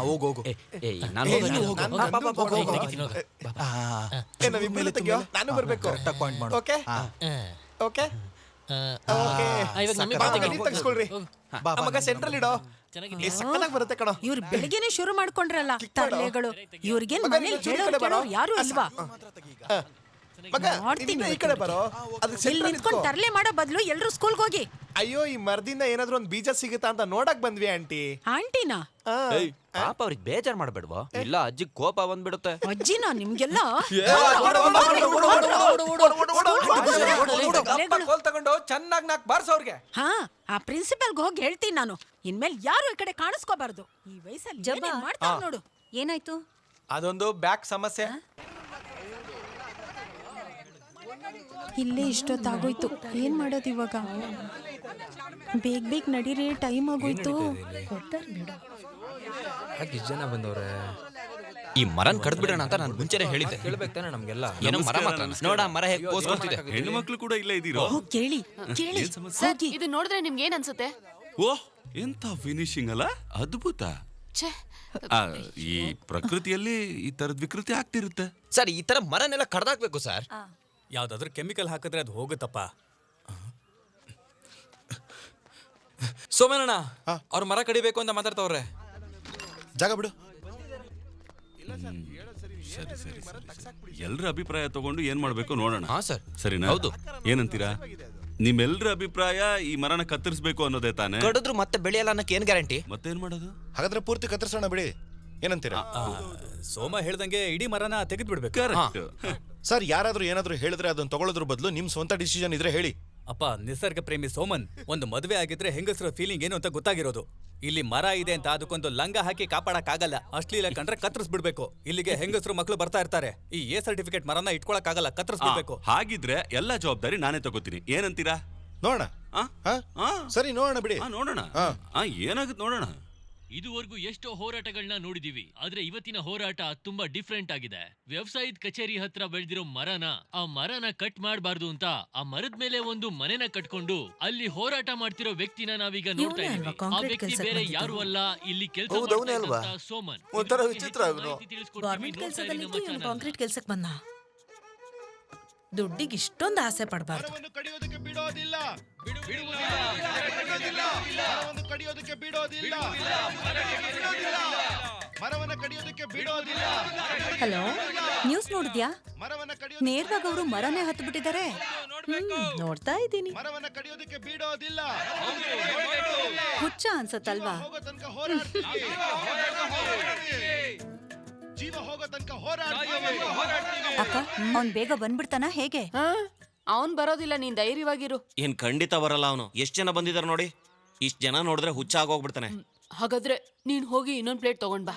ಹೋಗು ಹೋಗು. ನಾನು ಬರ್ಬೇಕು. ಕರೆಕ್ಟಾಗಿ ಪಾಯಿಂಟ್ ಮಾಡು. ಓಕೆ ಓಕೆ ತಗ್ಸ್ಕೊಳ್ರಿ. ಮಗ ಸೆಂಟ್ರಲ್ ಇಡೋ. ಸಕ್ಕತ್ತಾಗಿ ಬರುತ್ತೆ ಕಣೋ. ಇವ್ರು ಬೆಳಿಗ್ಗೆನೆ ಶುರು ಮಾಡ್ಕೊಂಡ್ರಲ್ಲ ತರ್ಲೆಗಳು. ಇವ್ರಿಗೇನ್ ಮನೇಲಿ ಹೇಳೋರು ಯಾರು ಅಲ್ವಾ? ಮಗ ಈ ಕಡೆ ಬರೋ. ಇಲ್ಲಿ ನಿಂತ್ಕೊಂಡು ತರ್ಲೆ ಮಾಡೋ ಬದಲು ಎಲ್ರು ಸ್ಕೂಲ್ಗೆ ಹೋಗಿ. ಅಯ್ಯೋ, ಈ ಮರದಿಂದ ಏನಾದ್ರೂ ಒಂದ್ ಬೀಜ ಸಿಗುತ್ತಾ ಅಂತ ನೋಡಕ್ ಬಂದ್ವಿ ಆಂಟಿ. ಆಂಟಿನಾ? ಪಾಪ ಅವ್ರಿಗೆ ಬೇಜಾರ್ ಮಾಡ್ಬೇಡ್ವಾ? ಇಲ್ಲ ಅಜ್ಜಿ ಕೋಪ ಬಂದ್ಬಿಡುತ್ತೆ. ಅಜ್ಜಿನಾ ನಿಮ್ಗೆಲ್ಲ? ತಗೊಂಡು ಚೆನ್ನಾಗಿ ನಾಕ್ ಬಾರ್ಸವ್ರಿಗೆ. ಹಾ, ಆ ಪ್ರಿನ್ಸಿಪಲ್ಗೆ ಹೋಗಿ ಹೇಳ್ತೀನಿ ನಾನು. ಇನ್ಮೇಲೆ ಯಾರು ಈ ಕಡೆ ಕಾಣಿಸ್ಕೋಬಾರ್ದು. ಈ ವಯಸ್ಸಲ್ಲಿ ಮಾಡ್ತಾರೆ ನೋಡು. ಏನಾಯ್ತು? ಅದೊಂದು ಬ್ಯಾಕ್ ಸಮಸ್ಯೆ. ಇಲ್ಲೇ ಇಷ್ಟೊತ್ತಾಗೋಯ್ತು. ಏನ್ ಮಾಡೋದು ಇವಾಗ? ಬೇಗ ಬೇಗ ನಡೀರಿ, ಟೈಮ್ ಆಗೋಯ್ತು. ಇಷ್ಟು ಜನ ಬಂದವ್ರೆ. ಈ ಮರನ್ ಕಡ್ದ್ ಬಿಡೋಣ ಅಂತ ನಾನು ಮುಂಚೆನೆ ಹೇಳಿದ್ದೆ. ಕೇಳ್ಬೇಕು ತಾನೆ ನಮ್ಗೆಲ್ಲ. ಏನೋ ಮರ ಮಾತ್ರ ನೋಡ, ಮರ ಹೇಗೆ ಪೋಸ್ ಕೊಡ್ತಿದೆ. ಹೆಣ್ಣು ಮಕ್ಕಳು ಕೂಡ ಇಲ್ಲೇ ಇದೀರೋ? ಕೇಳಿ ಕೇಳಿ. ಸರ್, ಇದು ನೋಡಿದ್ರೆ ನಿಮ್ಗೆ ಏನ್ ಅನ್ಸುತ್ತೆ? ಓಹ್, ಎಂತ ಫಿನಿಶಿಂಗ್ ಅಲ್ಲ, ಅದ್ಭುತ. ಈ ಪ್ರಕೃತಿಯಲ್ಲಿ ಈ ತರದ ವಿಕೃತಿ ಆಗ್ತಿರುತ್ತೆ. ಸರ್, ಈ ತರ ಮರನೆಲ್ಲ ಕಡ್ದಾಕ್ಬೇಕು ಸರ್. ಯಾವ್ದಾದ್ರು ಕೆಮಿಕಲ್ ಹಾಕಿದ್ರೆ ಅದು ಹೋಗುತ್ತಪ್ಪ. ಸೋಮನಣ್ಣ ಅವ್ರ ಮರ ಕಡಿಬೇಕು ಅಂತ ಮಾತಾಡ್ತವ್ರೆ. ಜಾಗ ಬಿಡು. ಸರಿ ಸರಿ ಎಲ್ರ ಅಭಿಪ್ರಾಯ ತಗೊಂಡು ಏನ್ ಮಾಡ್ಬೇಕು ನೋಡೋಣ. ಹಾ ಸರ್. ಸರಿನಾ? ಹೌದು. ಏನಂತೀರಾ? ನಿಮ್ಮೆಲ್ರ ಅಭಿಪ್ರಾಯ ಈ ಮರನ ಕತ್ತರಿಸಬೇಕು ಅನ್ನೋದೇ ತಾನೆ? ಕಡಿದ್ರು ಮತ್ತೆ ಬೆಳೆಯಲ್ಲ ಅನ್ನಕ್ಕೆ ಏನ್ ಗ್ಯಾರಂಟಿ? ಮತ್ತೇನ್ ಮಾಡೋದು? ಹಾಗಾದ್ರೆ ಪೂರ್ತಿ ಕತ್ತರಿಸೋಣ ಬಿಡಿ. ಏನಂತೀರಾ? ಸೋಮ ಹೇಳ್ದಂಗೆ ಇಡೀ ಮರನ ತೆಗೆದು ಬಿಡ್ಬೇಕು. ಕರೆಕ್ಟ್. ಸರ್, ಯಾರಾದ್ರೂ ಏನಾದ್ರೂ ಹೇಳಿದ್ರೆ ಅದನ್ನ ತಗೊಳ್ಳೋದ್ರ ಬದಲು ನಿಮ್ ಸ್ವಂತ ಡಿಸಿಷನ್ ಇದ್ರೆ ಹೇಳಿ. ಅಪ್ಪ, ನಿಸರ್ಗ ಪ್ರೇಮಿ ಸೋಮನ್, ಒಂದು ಮದುವೆ ಆಗಿದ್ರೆ ಹೆಂಗಸರ ಫೀಲಿಂಗ್ ಏನು ಅಂತ ಗೊತ್ತಾಗಿರೋದು. ಇಲ್ಲಿ ಮರ ಇದೆ ಅಂತ ಅದಕ್ಕೊಂದು ಲಂಗ ಹಾಕಿ ಕಾಪಾಡಕ್ ಆಗಲ್ಲ. ಅಶ್ಲೀಲ ಕಂಡ್ರೆ ಕತ್ತರಿಸ್ಬಿಡ್ಬೇಕು. ಇಲ್ಲಿಗೆ ಹೆಂಗಸರು ಮಕ್ಕಳು ಬರ್ತಾ ಇರ್ತಾರೆ. ಈ ಎ ಸರ್ಟಿಫಿಕೇಟ್ ಮರನ ಇಟ್ಕೊಳಕ್ ಆಗಲ್ಲ, ಕತ್ತರಿಸ್ಬಿಡ್ಬೇಕು. ಹಾಗಿದ್ರೆ ಎಲ್ಲಾ ಜವಾಬ್ದಾರಿ ನಾನೇ ತಗೋತೀನಿ. ಏನಂತೀರಾ? ನೋಡೋಣ. ಸರಿ, ನೋಡೋಣ ಬಿಡಿ. ನೋಡೋಣ. ಏನಾಗುತ್ತೆ ನೋಡೋಣ. ಇದುವರೆಗೂ ಎಷ್ಟೋ ಹೋರಾಟಗಳನ್ನ ನೋಡಿದೀವಿ, ಆದ್ರೆ ಇವತ್ತಿನ ಹೋರಾಟ ತುಂಬಾ ಡಿಫ್ರೆಂಟ್ ಆಗಿದೆ. ವ್ಯವಸಾಯದ ಕಚೇರಿ ಹತ್ರ ಬೆಳೆದಿರೋ ಮರನ ಕಟ್ ಮಾಡಬಾರ್ದು ಅಂತ ಆ ಮರದ ಮೇಲೆ ಒಂದು ಮನೆನ ಕಟ್ಕೊಂಡು ಅಲ್ಲಿ ಹೋರಾಟ ಮಾಡ್ತಿರೋ ವ್ಯಕ್ತಿನ ನಾವೀಗ ನೋಡ್ತಾ ಇದೀವಿ. ಆ ವ್ಯಕ್ತಿ ಬೇರೆ ಯಾರು ಅಲ್ಲ, ಇಲ್ಲಿ ಕೆಲಸ ಮಾಡ್ತಾ ಸೋಮನ್. ಒಂಥರ ವಿಚಿತ್ರ. ಕಾಂಕ್ರೀಟ್ ಕೆಲ್ಸಕ್ಕೆ ಬಂದ. ದುಡ್ಡಿಗೆ ಇಷ್ಟೊಂದು ಆಸೆ ಪಡಬಾರ್ದು. ಹಲೋ, ನ್ಯೂಸ್ ನೋಡಿದ್ಯಾ? ನೇರವಾಗಿ ಅವರು ಮರನೇ ಹತ್ತು ಬಿಟ್ಟಿದ್ದಾರೆ. ನೋಡ್ತಾ ಇದ್ದೀನಿ. ಹುಚ್ಚ ಅನ್ಸತ್ತಲ್ವಾ? ಅಕ್ಕ, ಅವ್ನ್ ಬೇಗ ಬಂದ್ಬಿಡ್ತಾನ ಹೇಗೆ? ಅವನ್ ಬರೋದಿಲ್ಲ, ನೀನ್ ಧೈರ್ಯವಾಗಿರು. ಏನ್ ಖಂಡಿತ ಬರಲ್ಲ ಅವನು. ಎಷ್ಟ್ ಜನ ಬಂದಿದಾರ ನೋಡಿ. ಇಷ್ಟ್ ಜನ ನೋಡಿದ್ರೆ ಹುಚ್ಚ ಆಗೋಗ್ಬಿಡ್ತಾನೆ. ಹಾಗಾದ್ರೆ ನೀನ್ ಹೋಗಿ ಇನ್ನೊಂದ್ ಪ್ಲೇಟ್ ತಗೊಂಡ್ ಬಾ.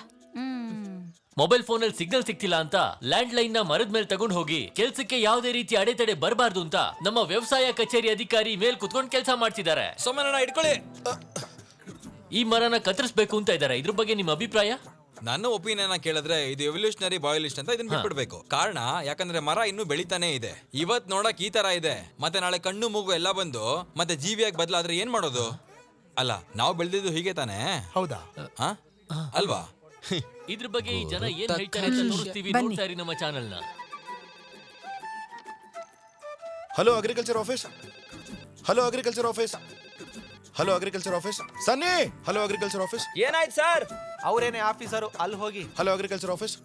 ಮೊಬೈಲ್ ಫೋನ್ ಅಲ್ಲಿ ಸಿಗ್ನಲ್ ಸಿಕ್ತಿಲ್ಲ ಅಂತ ಲ್ಯಾಂಡ್ ಲೈನ್ ನ ಮರದ ಮೇಲೆ ತಗೊಂಡ್ ಹೋಗಿ ಕೆಲ್ಸಕ್ಕೆ ಯಾವುದೇ ರೀತಿ ಅಡೆತಡೆ ಬರಬಾರ್ದು ಅಂತ ನಮ್ಮ ವ್ಯವಸಾಯ ಕಚೇರಿ ಅಧಿಕಾರಿ ಮೇಲ್ ಕುತ್ಕೊಂಡು ಕೆಲಸ ಮಾಡ್ತಿದ್ದಾರೆ. ಸೋಮನಣ್ಣ ಇಟ್ಕೊಳ್ಳಿ. ಈ ಮರನ ಕತ್ತರಿಸಬೇಕು ಅಂತ ಇದ್ದಾರೆ. ಇದ್ರ ಬಗ್ಗೆ ನಿಮ್ಮ ಅಭಿಪ್ರಾಯ? ನನ್ನ ಒಪಿನಿಯನ್ ಕೇಳಿದ್ರೆ ಇದು ಎವಲ್ಯೂಷನರಿ ಬಾಯ್ಲಿಸ್ಟ್ ಅಂತ ಇದನ್ನ ಬಿಟ್ಬಿಡ್ಬೇಕು. ಕಾರಣ ಯಾಕಂದ್ರೆ ಮರ ಇನ್ನೂ ಬೆಳಿತಾನೆ ಇದೆ. ಇವತ್ ನೋಡಕ್ ಈ ತರ ಇದೆ, ಮತ್ತೆ ನಾಳೆ ಕಣ್ಣು ಮೂಗು ಎಲ್ಲ ಬಂದು ಮತ್ತೆ ಜೀವಿಯಾಗಿ ಬದಲಾದ್ರೆ ಏನ್ ಮಾಡೋದು? ಅಲ್ಲ, ನಾವು ಬೆಳೆದಿದ್ದು ಹೀಗೆ ತಾನೆ? ಹೌದಾ? ಅಲ್ವಾ? ಇದ್ರ ಬಗ್ಗೆ ಈ ಜನ ಏನ್ ಹೇಳ್ತಾರೆ ಅಂತ ನೋಡ್ತೀವಿ. ನೋಡ್ತಾ ಇರಿ ನಮ್ಮ ಚಾನೆಲ್ ನ. Hello agriculture office. Hello agriculture office. Hello agriculture office. Sunny, hello agriculture office. ಏನಾಯ್ತು ಸರ್? ಅವ್ರೇನೇ ಆಫೀಸರು, ಅಲ್ಲಿ ಹೋಗಿ. Hello agriculture office.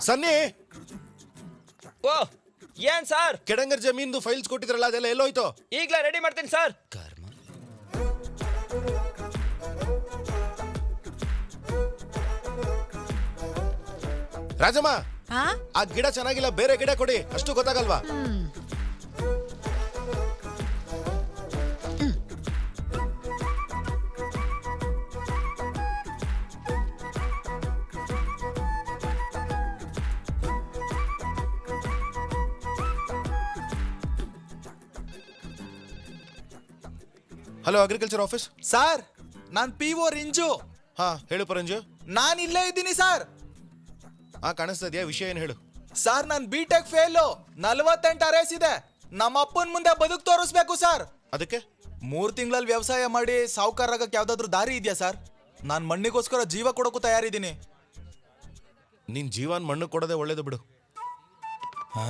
ಸನ್ನಿ. ಓ, ಏನ್ ಸರ್? ಕೆಡಂಗರ್ ಜಮೀನ್ದು ಫೈಲ್ಸ್ ಕೊಟ್ಟಿದ್ರಲ್ಲ, ಅದೆಲ್ಲ ಎಲ್ಲೋಯ್ತು? ಈಗ್ಲೇ ರೆಡಿ ಮಾಡ್ತೀನಿ ಸರ್. ರಾಜಮ್ಮ, ಆ ಗಿಡ ಚೆನ್ನಾಗಿಲ್ಲ, ಬೇರೆ ಗಿಡ ಕೊಡಿ. ಅಷ್ಟು ಗೊತ್ತಾಗಲ್ವಾ? Hello agriculture office. ಸರ್, ನಾನ್ PO ರಿಂಜು. ಹಾ, ಹೇಳು ಪರಂಜು. ನಾನ್ ಇಲ್ಲೇ ಇದ್ದೀನಿ ಸರ್. ಕಾಣಿಸ್ತಾ ಇದೆಯಾ? ವಿಷಯ ಏನು ಹೇಳು. ಸರ್, ನನ್ B.Tech ಫೇಲು. 48 ಅರೇಸ್ ಇದೆ. ನಮ್ಮ ಅಪ್ಪನ ಮುಂದೆ ಬದುಕು ತೋರಿಸ್ಬೇಕು ಸರ್. ಅದಕ್ಕೆ 3 ತಿಂಗಳಲ್ಲಿ ವ್ಯವಸಾಯ ಮಾಡಿ ಸಾವುಕಾರ ಆಗಕ್ಕೆ ಯಾವ್ದಾದ್ರು ದಾರಿ ಇದೆಯಾ ಸರ್? ನಾನ್ ಮಣ್ಣಿಗೋಸ್ಕರ ಜೀವ ಕೊಡೋಕ್ಕೂ ತಯಾರಿದ್ದೀನಿ. ನಿನ್ ಜೀವನ್ ಮಣ್ಣು ಕೊಡೋದೇ ಒಳ್ಳೇದು ಬಿಡು. ಹಾ